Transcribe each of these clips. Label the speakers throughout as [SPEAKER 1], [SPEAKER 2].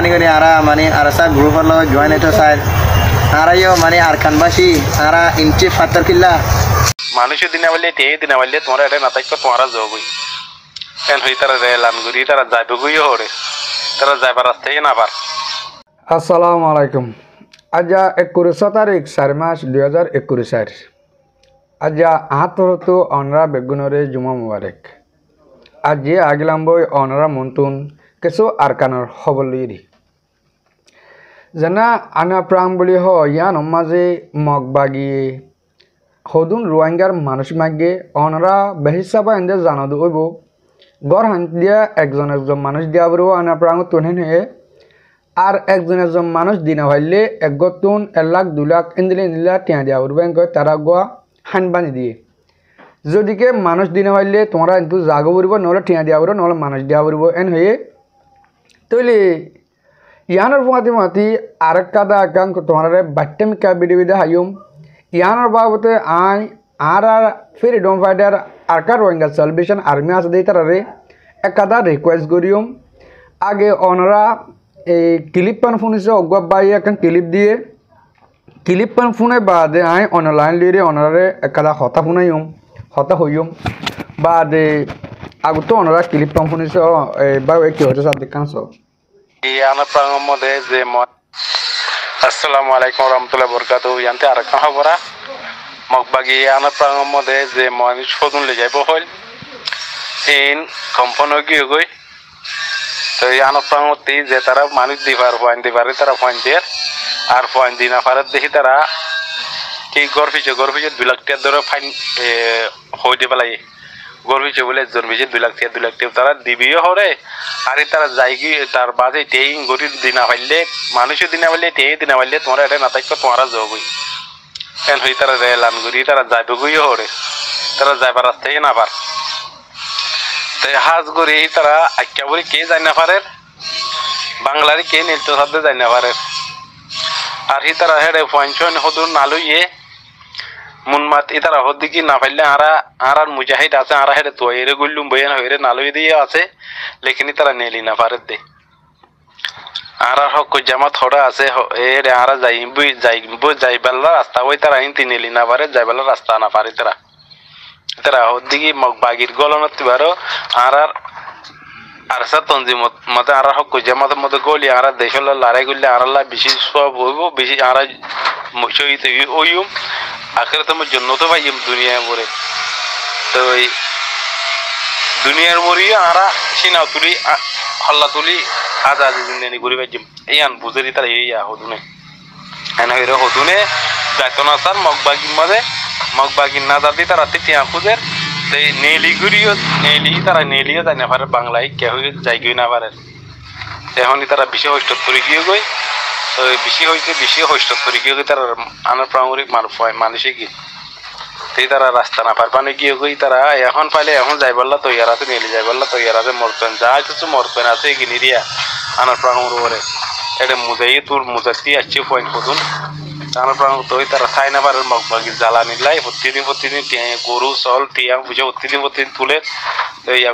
[SPEAKER 1] মেহরবানি করে আরা মানে আরসা গ্রুপের লগে জয়েন হইতো চাই আরাইও মানে আরকানবাসী আরা ইঞ্চি ফাত্তর কিল্লা
[SPEAKER 2] মানুষের দিনা বললে দিনা বললে তোমার এটা না থাকবে তোমারা যাবই কেন হই তারা রেলান ঘুরি তারা যাইবে গুইও হরে তারা যাইবার রাস্তায় না পার।
[SPEAKER 3] আসসালামু আলাইকুম। আজ 21 তারিখ 4 মাস 2021 আজ আহাতরতো অনরা বেগুনরে জুমা মুবারক। আজ আগিলাম বই অনরা মন্তুন কিছু আরকানর হবলিরি জানা আনা প্রাং বলি হ ইয়ান মাঝে মগবাগি হদুন রোহিঙ্গার মানুষ মাগে অনরা বেহিসাবা এন্দে জানাদু হইব গড় হান দিয়া একজন মানুষ দিয়া বড় আনা প্রাং তুনেন হয়ে আর একজন মানুষ দিনা ভাইলে এক গতুন 1 লাখ 2 লাখ এন্দিলে নিলা টিয়া দিয়া বড় ব্যাংক তারা গোয়া হান বানি দিয়ে যদিকে মানুষ দিনা ভাইলে তোমরা কিন্তু জাগো বড়ব নহলে টিয়া দিয়া বড় নহলে মানুষ দিয়া বড়ব এন হয়ে তইলে ইয়ানোর মাতি আরেক কাদা আকাঙ্ক তোমার বাট্টেম কা বিডিবিদা হাইম ইয়ানোর বাবতে আই আর ফ্রিডম ফাইটার আরকার রোহিঙ্গা সালভেশন আর্মি আছে দেই তারারে এক কাদা রিকোয়েস্ট করিম আগে অনরা এই ক্লিপ পান ফোনিছে অগবা বাই এখন ক্লিপ দিয়ে ক্লিপ পান ফোনে বাদে আই অনলাইন লিরে অনরারে এক কাদা হতা ফোনাইম হতা হইম বাদে আগতো অনরা ক্লিপ পান ফোনিছে বা কি হতে সাথে কানছ
[SPEAKER 2] ইয়ানা প্রাঙ্গম মধ্যে যে আসসালামু আলাইকুম রহমতুল্লাহ বরকাতু ইয়ান্তে আরেকটা খবরা মগবাগি ইয়ানা প্রাঙ্গম মধ্যে যে মানুষ সদুন লে যাইব হল ইন কম্পন গিয়ে গই তো ইয়ানা প্রাঙ্গতি যে তারা মানুষ দিবার পয়েন্ট দিবারে তারা পয়েন্ট দিয়ে আর পয়েন্ট দিনা পারে দেখি তারা কি গর্বিছে 2 লাখ টাকা ধরে ফাইন হই দিবা লাগে গর্বিছে বলে জন্মিছে 2 লাখ টাকা তারা দিবিও হরে আর তারা যাইগি তার বাদে তেই গরিব দিনা পাইলে মানুষের দিনা পাইলে দিনা পাইলে তোমরা এটা না থাকবে তোমরা যাবই কেন হই তারা রেলান ঘুরি তারা যাইবে গুইও হরে তারা যাইবার রাস্তায় না পার তাই হাজ করে তারা আখ্যা বলে কে যাই না পারে বাংলার কে নিত্য সাধ্য যাই না পারে আর হি তারা হেডে পয়েন্ট হদুর না লইয়ে মুনমাত ইতারা হদ্দিকি না পাইলে আর মুজাহিদ আছে আর হেডে তো এরে গুল্লুম বয়ান হইরে না লই দিয়ে আছে লেকিন তারা নেলি না পারে দে আর হক জামাত হড়া আছে এরে আর যাইবাল্লা রাস্তা ওই তারা ইনতি নেলি না পারে যাইবাল্লা রাস্তা না পারে তারা হদ্দিকি মগবাগির গলনত বারো আর সা তনজিমত মতে আর হক জামাতের মধ্যে গলি আর দেশল লড়াই করলে আর বেশি সব হইব বেশি আর শহীদ হইম আখিরাতে মে জান্নাত পাইম দুনিয়া পরে তো এই দুনিয়ার মরি আর সিনা তুলি হল্লা তুলি আজাদি জিন্দেগি ঘুরি পাইম ইয়ান বুঝেরি তার ইয়া হদুনে এনা হইরে হদুনে যাতনা সার মগবাগি না দাদি তারা তিয়া খুদের এই নেলিগুড়িও তারা নেলিও যায় না পারে বাংলায় কে হয়ে যাই না পারে এখনই তারা বেশি হস্ত করে গিয়ে গই তো বেশি হস্ত করে গিয়ে তারা আনার প্রাঙ্গরিক মানুষে কি তারা রাস্তা না পার পানে গিয়ে গই তারা এখন পাইলে এখন যাইবাল্লা তৈয়ার আছে নেলি যাইবাল্লা তৈয়ার আছে মরতেন যা কিছু মরতেন আছে গিনিরিয়া আনার প্রাঙ্গর উপরে এটা মুজাতি আসছে পয়েন্ট করুন আনার প্রাঙ্গ তো তারা খাই না পারে মগবাগি জ্বালানি লাই প্রতিদিন গরু চল টিয়াং বুঝে প্রতিদিন তুলে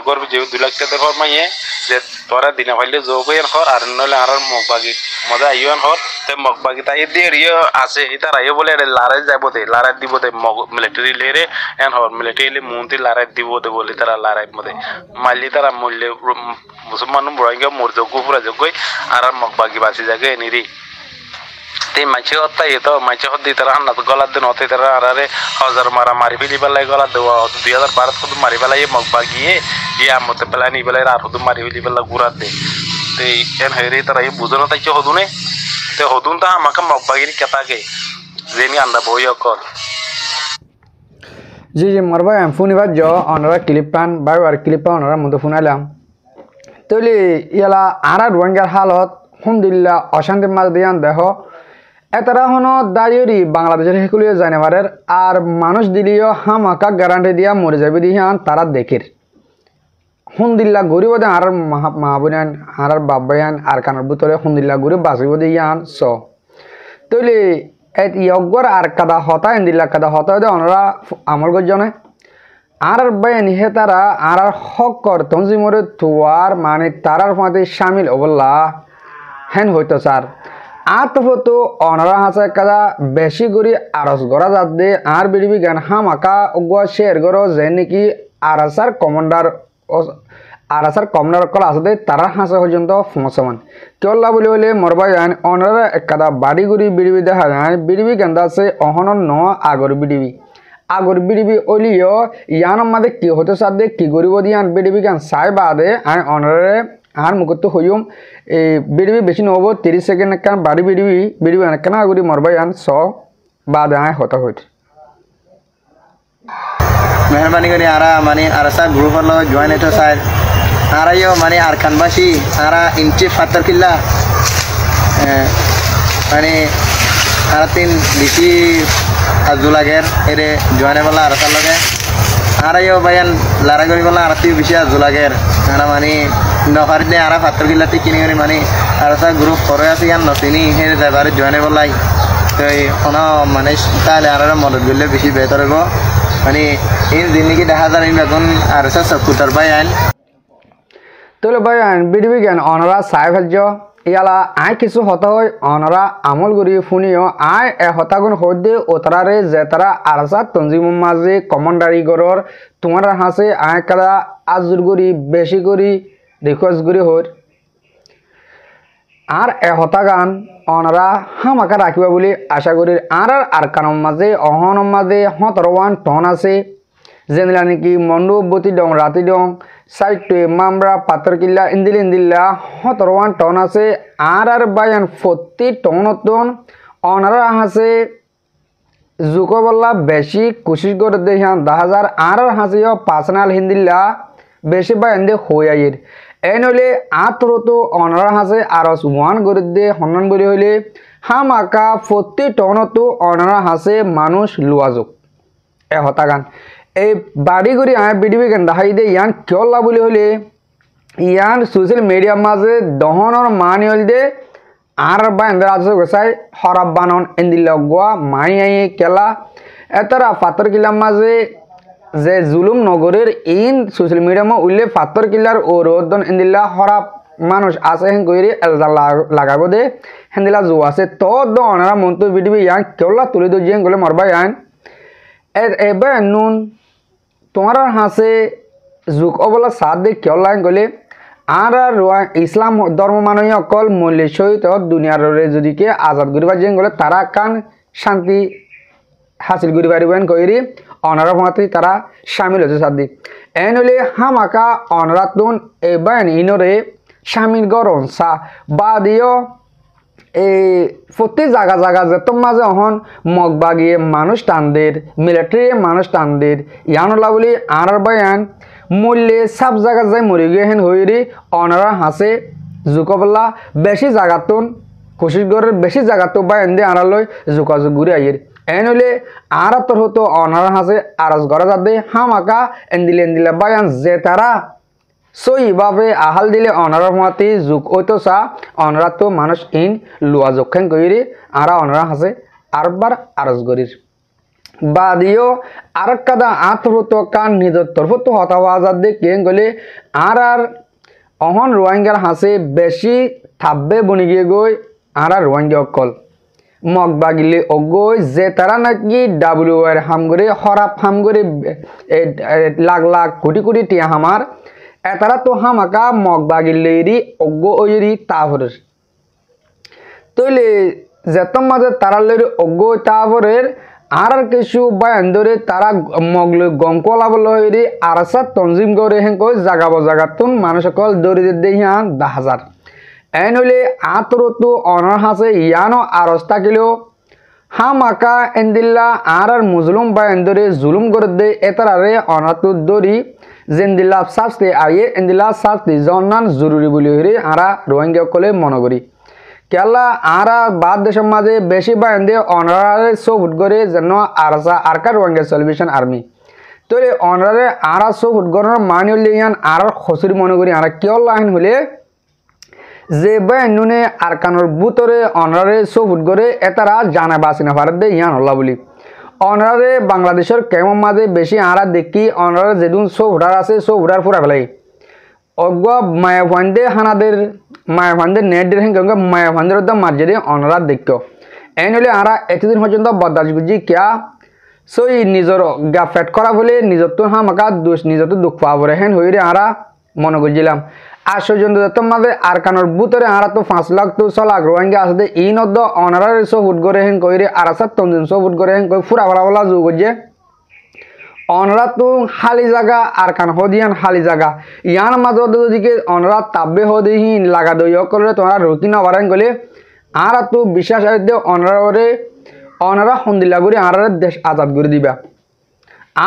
[SPEAKER 2] গর্ব যে 2 লাখ টাকা পর মাইয়ে যে তোরা দিনা পাইলে যোগেন হর আর নইলে আর মগবাগি মজা আইয়ন হর তে মগবাগি তাই দিয়ে রিও আছে তারা আইও বলে লড়াই যাবো দে লড়াই দিব দে মিলিটারি লেরে এন হর মিলিটারি মন্ত্রী লড়াই দিব দে বলে তারা লড়াই মধ্যে মাইলি তারা মূল্যে মুসলমান রোহিঙ্গা মরযোগ্য পুরা যোগ্যই আর মগবাগি বাঁচি যাগে নিরি তে মাঝে হত্যাই তো মাঝে হদ্দি তারা হান্না গলার দিন হতে তারা আরে হাজার মারি ফেলি বেলায় গলা দেওয়া 2012 শুধু মারি বেলায় মগবাগিয়ে ইয়া মতে পেলা নি বেলায় আর শুধু মারি ফেলি বেলা গুড়াত দে তে এন হেরে তারা এই বুঝনো তাই হদুনে তে হদুন তা আমাকে মগবাগির কেতাকে যেনি আন্দা বই অকল
[SPEAKER 3] জি মরবা ফোনিবার জ অনরা ক্লিপ পান বাই আর ক্লিপ পান অনরা মতো ফোনাইলাম তইলে ইয়ালা আরা রোহিঙ্গার হালত আলহামদুলিল্লাহ অশান্তির মাঝ দিয়ান দেহ এতারা হনো দাঁড়িয়ে বাংলাদেশের হেকুলিয়ে জানে পারের আর মানুষ দিলিও হামাকা গ্যারান্টি দিয়া মরে যাবে দিহান তারা দেখের হুন্দিল্লা গরিব দে আর মাহবুনান আর বাবায়ান আর কানার বুতলে হুন্দিল্লা গরিব বাঁচিব দিয়ান স তইলে ইয়গর আর কাদা হতা ইন্দিল্লা কাদা হতা দে অনরা আমল গজনে আর বায়ান হে তারা আর হক কর তঞ্জিমরে তুয়ার মানে তারার মাঝে শামিল অবল্লা হেন হইতো স্যার আত হতো অনারা হাসে কাদা বেশি করি আরস গড়া যাতে আর বিড়বি গান হামাকা উগুয়া শেয়ার গড়ো যে নাকি আরাসার কমান্ডার কল আসতে তারা হাসে পর্যন্ত ফমসমান কেউলা বলি হলে মরবাই গান অনারা একাদা বাড়ি গুড়ি বিড়বি দেখা যায় বিড়বি গান্দা আছে অহনন ন আগর বিড়বি অলিও ইয়ান মাদে কি হতো সাদে কি গরিব দিয়ান বিড়বি গান সাই বাদে আই অনারে আর মুখত হইম এই বিড়বি বেশি নহব 30 সেকেন্ড কান বাড়ি বিড়বি কানা আগরি মরবাই আন স বাদে আই হতা হইত
[SPEAKER 1] মেহরবানি করে আরা মানে আরসা গ্রুপের লগে জয়েন হইতো চাই আরাইও মানে আরকানবাসী আরা ইঞ্চি ফাত্তর কিল্লা মানে আরা তিন বেশি আজুলাগের এরে জয়েন বলা আরসার লগে আরাইও বাইয়ান লারা করি বলা আরতি বেশি আজুলাগের আরা মানে নফারি দিয়ে আরা ফাত্তর কিল্লাতে কিনে করি মানে আরসা গ্রুপ করে আছে ইয়ান নচিনি সেই ড্রাইভারে জয়েন বলাই তো কোনো মানে তাহলে আর মদত করলে বেশি বেহতর হইব মানে এই জিনিসকে দেখা যায় এখন আরসা সকুটার বাই আইন
[SPEAKER 3] তোলে ভাই বিড়বি জ্ঞান অনরা চাই ভাজ্য ইয়ালা আই কিছু হতা হয় অনরা আমল করি শুনিও আই হতাগুণ হদ্দে ওতরারে যে তারা আরসা তঞ্জিম মাঝে কমান্ডারি গড়র তোমার হাসে আই কাদা আজুর করি বেশি করি রিকোয়েস্ট করি হর আর হতা গান অনরা হামাকা রাখিবা বলে আশা করি আর কারণ মাঝে অহন মাঝে 17 টন আছে যেনলা নাকি মন্ডপবতী দং রাতি দং সাইটে মামরা পাথর কিল্লা ইন্দিল্লা 17 টন আছে আর বায়ান 40 টন অনারা আছে জুকবল্লা বেশি কোশিশ করে দেখান 10,000 আর হাসিও পার্সোনাল হিন্দিল্লা বেশি বায়ান দে হয়ে আইয়ের এই নইলে আতরতো অনারা হাসে আরস 1 করে দে হনন বলি হইলে হামাকা 40 টনতো অনারা হাসে মানুষ লুয়াজুক এ হতা গান এই বাড়ি করি আয় বিডিবি গান দেখাই দে ইয়ান কেউলা বলি হলে ইয়ান সোশ্যাল মিডিয়া মাঝে দহনর মানি হল দে আর বা এন্দ্র আছে গোসাই হরাব বানন এন্দিল্লা গোয়া মানি আই কেলা এতরা পাথর কিলার মাঝে যে জুলুম নগরের ইন সোশ্যাল মিডিয়া মা উল্লে পাথর কিলার ও রোদন এন্দিল্লা হরাব মানুষ আছে হেন কইরে এলজা লাগাবো দে হেন্দিলা জো আছে তো দনরা মন্তু বিডিবি ইয়ান কেউলা তুলি দো জিং গলে মরবা ইয়ান এবে নুন তোমার হাসে যুগ অবলা সাথ দে কেউ লাইন গলে আর ইসলাম ধর্ম মানই অকল মূল্যের সহিত দুনিয়ার যদি কে আজাদ করিবার যে গলে তারা কান শান্তি হাসিল করি পারিবেন কইরি অনারা ভাতে তারা সামিল হচ্ছে সাথ দি এ নইলে হামাকা অনারা তুন এবেন ইনরে সামিল গরন সা বা দিও এই প্রতি জায়গা যেত মাঝে অহন মগবাগিয়ে মানুষ টানদের মিলিটারি মানুষ টানদের ইয়ানলা বলি আর বায়ান মূল্যে সব জায়গা যায় মরে গিয়ে হেন হইরি অনারা হাসে জুকবল্লা বেশি জায়গাতুন কোশিশ করে বেশি জায়গাতো বায়ান দিয়ে আনালই যোগাযোগ ঘুরে আইয়ের এন হইলে আর তোর হতো অনারা হাসে আরস গড়া যাতে হামাকা এন্দিলে বায়ান যে তারা সই ভাবে আহাল দিলে অনারা মাতি যুগ ওইতো চা অনারা তো মানুষ ইন লুয়া যক্ষেন কইরি আরা অনারা হাসে আরবার আরজ গরির বাদিও আর কাদা আতরতো কান নিজের তরফতো হতাওয়া আজাদ দে কেন গলে আর অহন রোহিঙ্গার হাসে বেশি থাব্বে বনি গিয়ে গই আর রোহিঙ্গা অকল মগ বাগিলে অগই যে তারা নাকি ডাব্লিউআর হাম করে হরাপ হাম করে লাখ কোটি টিয়া হামার এতারা তো হামাকা মগ বাগিলেরি অজ্ঞ ওইরি তাভরের তইলে যেতম মাঝে তারা লইরি অজ্ঞ তাভরের আর কিছু বায়ান ধরে তারা মগলে গঙ্কলা বলে হইরি আরসা তঞ্জিম করে হেন কই জাগাতুন মানুষ সকল দৌড়ি দেহিয়ান 10,000 এ নইলে আতরতু অনার হাসে ইয়ানো আরস থাকিলেও হামাকা এন্দিল্লা আর মুজলুম বায়ান ধরে জুলুম করে দে এতারারে অনাতু দরি জেন্দিল্লা শাস্তি আইয়ে এন্দিল্লা শাস্তি জন্নান জরুরি বলি হইরে আরা রোহিঙ্গা কলে মনে করি কেলা আরা বাদ দেশের মাঝে বেশি বায়ান দিয়ে অনারে সবুট করে যেন আরসা আরকা রোহিঙ্গা সলিউশন আর্মি তো অনারে আরা সবুট গরনের মানি হলে ইয়ান আর খসুরি মনে করি আরা কেউ লাইন হলে যে বায়ান নুনে আরকানোর বুতরে অনারে সবুট করে এতারা জানা বাসি না পারে দে ইয়ান হল্লা বলি অনারে বাংলাদেশের কেমন মাঝে বেশি আরা দেখি অনারে যেদিন সব ভোটার আছে সব ভোটার ফুরা ফেলাই অজ্ঞ মায়া ফান্দে হানাদের মায়া ফান্দের নেট দিয়ে হেঙ্গে মায়া ফান্দের মার্জেদি অনরা দেখো এই নইলে আরা এতদিন পর্যন্ত বদাস গুজি কিয়া সই নিজর গা ফেট করা বলে নিজর তো হামাকা দোষ নিজর তো দুঃখ পাবরে হেন হইরে আরা মনে করছিলাম আর সৌজন্য তোমাদের আর কানোর বুতরে আরা তো 5 লাখ তো 6 লাখ রোহিঙ্গা আছে এই নদ্দ অনারার সব ফুট করে হেন কইরে আর সব তমদিন সব ফুট করে হেন কই ফুরা বলা যোগ যে অনরা তো খালি জায়গা আর কান হদিয়ান খালি জায়গা ইয়ার মাঝে দিকে অনরা তাব্বে হদিহি লাগা দই করে তোমরা রুকি না পারেন গলে আর তো বিশ্বাস আছে অনরারে অনরা হন্দিলা করে আর দেশ আজাদ করে দিবা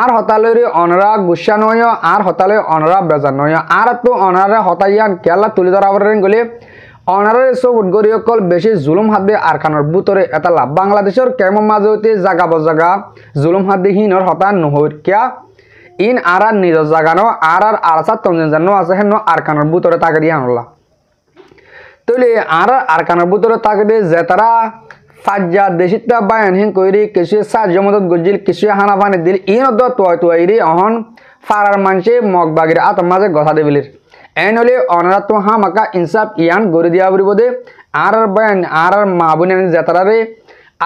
[SPEAKER 3] আর হতালে অনরা গুসা নয় আর হতালে অনরা বেজার নয় আর তো অনারা হতাইয়ান কেলা তুলে ধরা পারেন গলে অনারের সব উদ্গরি অকল বেশি জুলুম হাত দিয়ে আর কানোর বুতরে এটা লাভ বাংলাদেশের কেমন মাঝে হইতে জাগা বজাগা জুলুম হাত দিয়ে হিনর হতা নহর কিয়া ইন আর নিজের জাগানো আর আরসার তঞ্জন জানো আছে হেন আর কানোর বুতরে তাকে দিয়ে আনলা তৈলে আর কানোর বুতরে তাকে দিয়ে যে তারা ফাজ্জা দেশিতা বায়ান হেন কইরি কিছু সাহায্য মদত গজিল কিছু হানা পানি দিল ইন তোয়াইরি অহন ফারার মানুষে মগ বাগির আত মাঝে গথা দেবিলির এনলে অনারা তো হামাকা ইনসাফ ইয়ান গড়ে দিয়া বরিবদে আর বায়ান আর মা বোন যেতারারে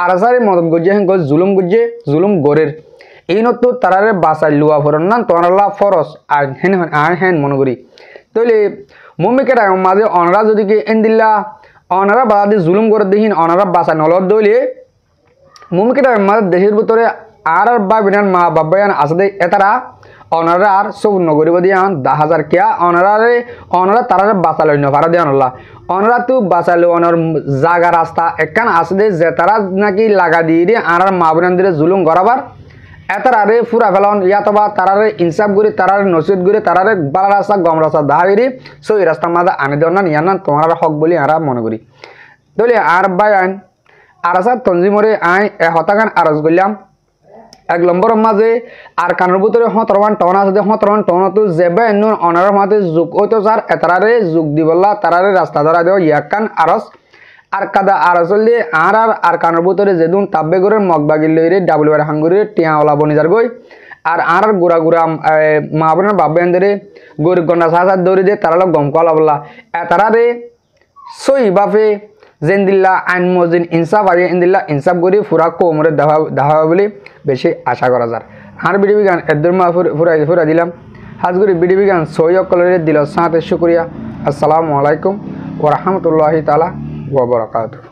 [SPEAKER 3] আর সারে মদত গজে হেন জুলুম গজে জুলুম গরের এই নতো তারারে বাসাই লুয়া ফরন না তোনালা ফরস আর হেন মনে করি তইলে মুমিকে টাইম মাঝে অনারা যদি কি এন্দিল্লা অনারা বাদে জুলুম করে দেহিন অনারা বাসাই নলদ দইলে মুমিকে টাইম মাঝে দেশের ভিতরে আর বা বিনান মা বাবায়ান আছে এতারা অনারা আর সব নগরী দিয়ান 10,000 কিয়া অনারা তারারে বাঁচালো ভাড়া দিয়ে আনলা অনারা তো বাঁচালো অনার জাগা রাস্তা একখান আসে যে তারা নাকি লাগা দিয়ে আর মা বোনদের জুলুম করাবার এতারে ফুরা ফেলান ইয়াতবা তারারে ইনসাফ করে তারারে নসিদ করে তারারে বালা রাস্তা গম রাস্তা দাহাগিরি সো এই রাস্তার মাঝে আনে দেওয়ার না নিয়ান তোমার হক বলি আর মনে করি তাহলে আর বায়ান আর আসার তঞ্জিমরে আই হতাগান আরজ করলাম 1 নম্বরের মাঝে আর কানোর ভিতরে 17 টন আছে 17 টন তো যেবে অনারের মাঝে যোগ হইতো স্যার এতারে যোগ দিবলা তারারে রাস্তা ধরা দেও ইয়াকান আরস আর কাদা আরসল দিয়ে আর কানোর ভিতরে যেদুন তাব্বে করে মগবাগির লইরে ডাবলুয়ার হাঙ্গুরে টিয়াওয়ালা বনিজার গই আর গুড়া গুড়া মা বোনের বাব্যানদের গরিব গন্ডা সাহায্য দৌড়ি দিয়ে তারা গম কলা বললা এতারে সই বাপে জেন্দিল্লা আইন মজিন ইনসাফ আগে ইন্দিল্লা ইনসাফ করি ফুরা কোমরে দেখা বলে বেশি আশা করা যায় আর বিডিবি গান এদের মা ফুরা দিলাম হাজগুড়ি বিডিবি গান সৈয়দ কলরে দিল সাথে শুক্রিয়া আসসালামু আলাইকুম ওয়া রাহমাতুল্লাহি তাআলা ওয়া বারাকাতুহু।